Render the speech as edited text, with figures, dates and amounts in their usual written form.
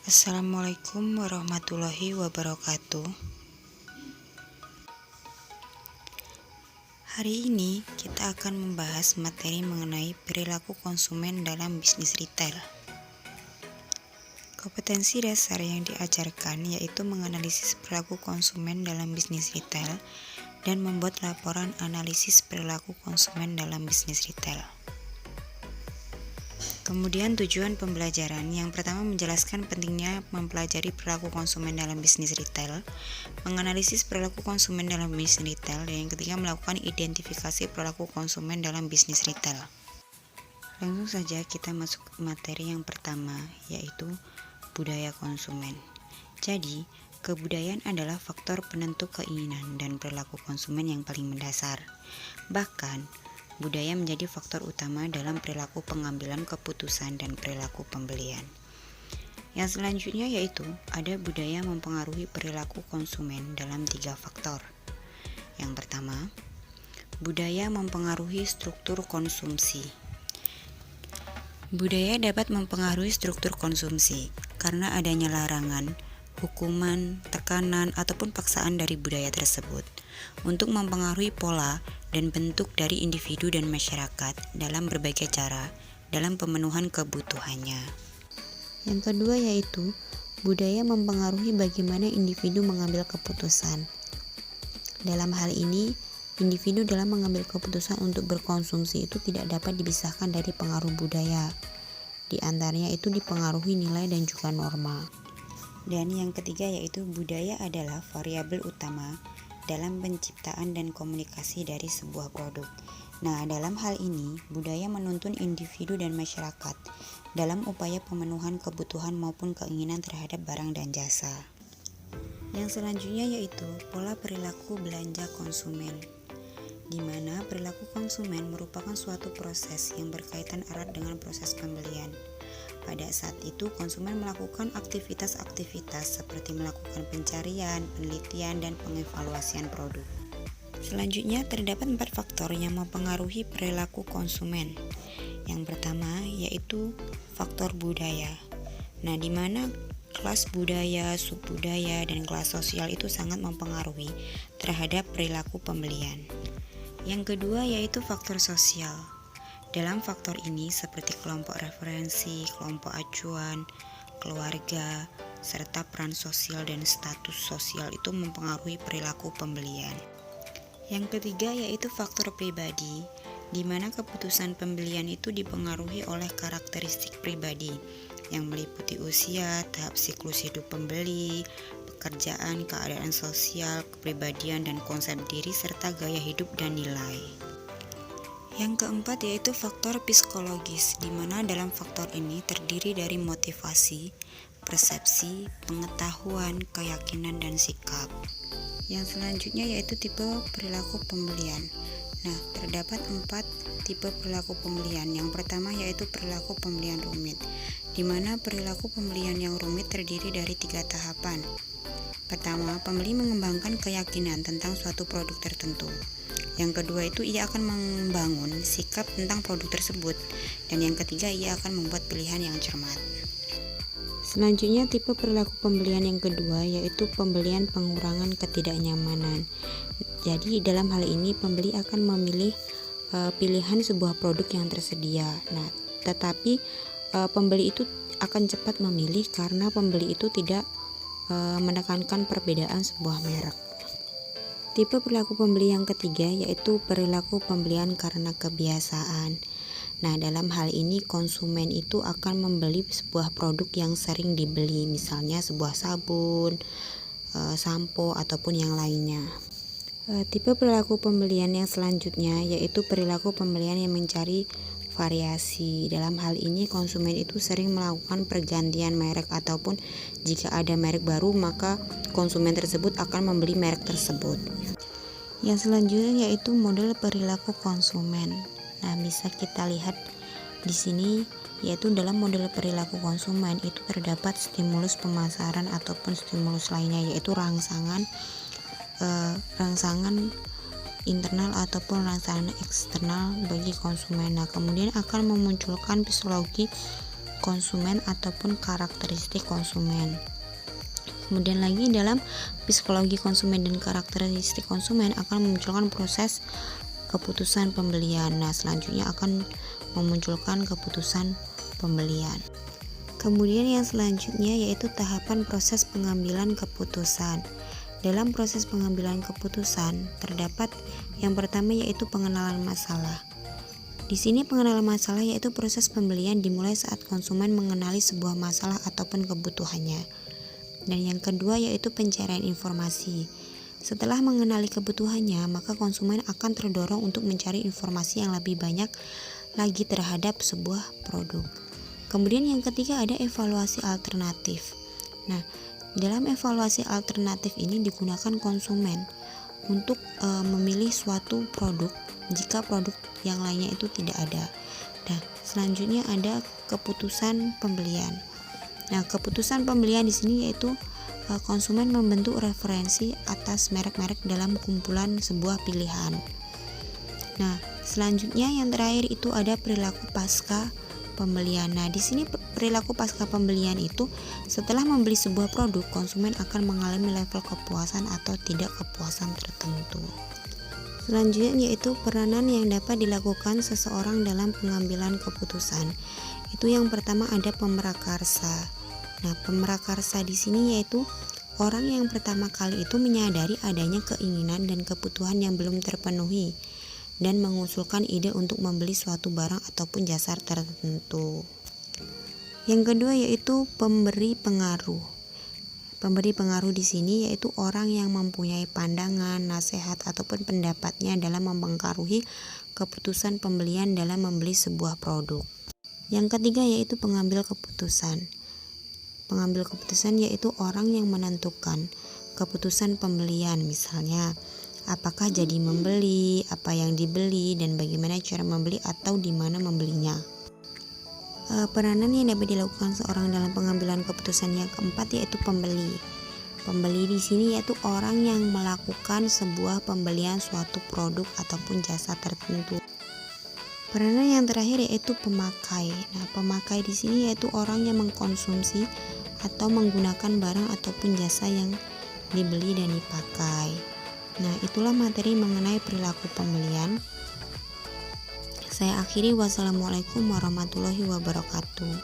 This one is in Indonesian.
Assalamualaikum warahmatullahi wabarakatuh. Hari ini kita akan membahas materi mengenai perilaku konsumen dalam bisnis retail. Kompetensi dasar yang diajarkan yaitu menganalisis perilaku konsumen dalam bisnis retail dan membuat laporan analisis perilaku konsumen dalam bisnis retail. Kemudian tujuan pembelajaran yang pertama menjelaskan pentingnya mempelajari perilaku konsumen dalam bisnis retail, menganalisis perilaku konsumen dalam bisnis retail, dan yang ketiga melakukan identifikasi perilaku konsumen dalam bisnis retail. Langsung saja kita masuk ke materi yang pertama, yaitu budaya konsumen. Jadi, kebudayaan adalah faktor penentu keinginan dan perilaku konsumen yang paling mendasar. Bahkan, budaya menjadi faktor utama dalam perilaku pengambilan keputusan dan perilaku pembelian. Yang selanjutnya yaitu ada budaya mempengaruhi perilaku konsumen dalam 3 faktor. Yang pertama, budaya mempengaruhi struktur konsumsi. Budaya dapat mempengaruhi struktur konsumsi karena adanya larangan, hukuman, tekanan, ataupun paksaan dari budaya tersebut untuk mempengaruhi pola dan bentuk dari individu dan masyarakat dalam berbagai cara dalam pemenuhan kebutuhannya. Yang kedua yaitu budaya mempengaruhi bagaimana individu mengambil keputusan. Dalam hal ini, individu dalam mengambil keputusan untuk berkonsumsi itu tidak dapat dipisahkan dari pengaruh budaya. Di antaranya itu dipengaruhi nilai dan juga norma. Dan yang ketiga yaitu budaya adalah variabel utama dalam penciptaan dan komunikasi dari sebuah produk. Nah, dalam hal ini, budaya menuntun individu dan masyarakat dalam upaya pemenuhan kebutuhan maupun keinginan terhadap barang dan jasa. Yang selanjutnya yaitu pola perilaku belanja konsumen, di mana perilaku konsumen merupakan suatu proses yang berkaitan erat dengan proses pembelian. Pada saat itu, konsumen melakukan aktivitas-aktivitas seperti melakukan pencarian, penelitian, dan pengevaluasian produk. Selanjutnya, terdapat 4 faktor yang mempengaruhi perilaku konsumen. Yang pertama, yaitu faktor budaya. Nah, di mana kelas budaya, subbudaya, dan kelas sosial itu sangat mempengaruhi terhadap perilaku pembelian. Yang kedua, yaitu faktor sosial. Dalam faktor ini seperti kelompok referensi, kelompok acuan, keluarga, serta peran sosial dan status sosial itu mempengaruhi perilaku pembelian. Yang ketiga yaitu faktor pribadi, di mana keputusan pembelian itu dipengaruhi oleh karakteristik pribadi yang meliputi usia, tahap siklus hidup pembeli, pekerjaan, keadaan sosial, kepribadian, dan konsep diri serta gaya hidup dan nilai. Yang keempat yaitu faktor psikologis, di mana dalam faktor ini terdiri dari motivasi, persepsi, pengetahuan, keyakinan, dan sikap. Yang selanjutnya yaitu tipe perilaku pembelian. Nah, terdapat 4 tipe perilaku pembelian. Yang pertama yaitu perilaku pembelian rumit, di mana perilaku pembelian yang rumit terdiri dari 3 tahapan. Pertama, pembeli mengembangkan keyakinan tentang suatu produk tertentu. Yang kedua itu ia akan membangun sikap tentang produk tersebut. Dan yang ketiga ia akan membuat pilihan yang cermat. Selanjutnya tipe perilaku pembelian yang kedua yaitu pembelian pengurangan ketidaknyamanan. Jadi dalam hal ini pembeli akan memilih pilihan sebuah produk yang tersedia. Nah, tetapi pembeli itu akan cepat memilih karena pembeli itu tidak menekankan perbedaan sebuah merek. Tipe perilaku pembeli yang ketiga yaitu perilaku pembelian karena kebiasaan. Nah, dalam hal ini konsumen itu akan membeli sebuah produk yang sering dibeli, misalnya sebuah sabun, sampo, ataupun yang lainnya. Tipe perilaku pembelian yang selanjutnya yaitu perilaku pembelian yang mencari variasi. Dalam hal ini konsumen itu sering melakukan pergantian merek ataupun jika ada merek baru maka konsumen tersebut akan membeli merek tersebut. Yang selanjutnya yaitu model perilaku konsumen. Nah, bisa kita lihat di sini yaitu dalam model perilaku konsumen itu terdapat stimulus pemasaran ataupun stimulus lainnya yaitu rangsangan internal ataupun rangsangan eksternal bagi konsumen. Nah, kemudian akan memunculkan psikologi konsumen ataupun karakteristik konsumen. Kemudian lagi dalam psikologi konsumen dan karakteristik konsumen akan memunculkan proses keputusan pembelian. Nah, selanjutnya akan memunculkan keputusan pembelian. Kemudian yang selanjutnya yaitu tahapan proses pengambilan keputusan. Dalam proses pengambilan keputusan terdapat yang pertama yaitu pengenalan masalah. Di sini pengenalan masalah yaitu proses pembelian dimulai saat konsumen mengenali sebuah masalah ataupun kebutuhannya. Dan yang kedua yaitu pencarian informasi. Setelah mengenali kebutuhannya, maka konsumen akan terdorong untuk mencari informasi yang lebih banyak lagi terhadap sebuah produk. Kemudian yang ketiga ada evaluasi alternatif. Nah, dalam evaluasi alternatif ini digunakan konsumen untuk memilih suatu produk jika produk yang lainnya itu tidak ada. Nah, selanjutnya ada keputusan pembelian. Nah, keputusan pembelian di sini yaitu konsumen membentuk referensi atas merek-merek dalam kumpulan sebuah pilihan. Nah, selanjutnya yang terakhir itu ada perilaku pasca pembelian. Nah, di sini perilaku pasca pembelian itu setelah membeli sebuah produk, konsumen akan mengalami level kepuasan atau tidak kepuasan tertentu. Selanjutnya yaitu peranan yang dapat dilakukan seseorang dalam pengambilan keputusan. Itu yang pertama ada pemrakarsa. Nah, pemrakarsa di sini yaitu orang yang pertama kali itu menyadari adanya keinginan dan kebutuhan yang belum terpenuhi dan mengusulkan ide untuk membeli suatu barang ataupun jasa tertentu. Yang kedua yaitu pemberi pengaruh. Pemberi pengaruh di sini yaitu orang yang mempunyai pandangan, nasihat ataupun pendapatnya dalam mempengaruhi keputusan pembelian dalam membeli sebuah produk. Yang ketiga yaitu pengambil keputusan. Pengambil keputusan yaitu orang yang menentukan keputusan pembelian, misalnya apakah jadi membeli, apa yang dibeli, dan bagaimana cara membeli atau di mana membelinya. Peranan yang dapat dilakukan seorang dalam pengambilan keputusan yang keempat yaitu pembeli. Pembeli di sini yaitu orang yang melakukan sebuah pembelian suatu produk ataupun jasa tertentu. Peranan yang terakhir yaitu pemakai. Nah, pemakai di sini yaitu orang yang mengkonsumsi atau menggunakan barang ataupun jasa yang dibeli dan dipakai. Nah, itulah materi mengenai perilaku pembelian. Saya akhiri, wassalamualaikum warahmatullahi wabarakatuh.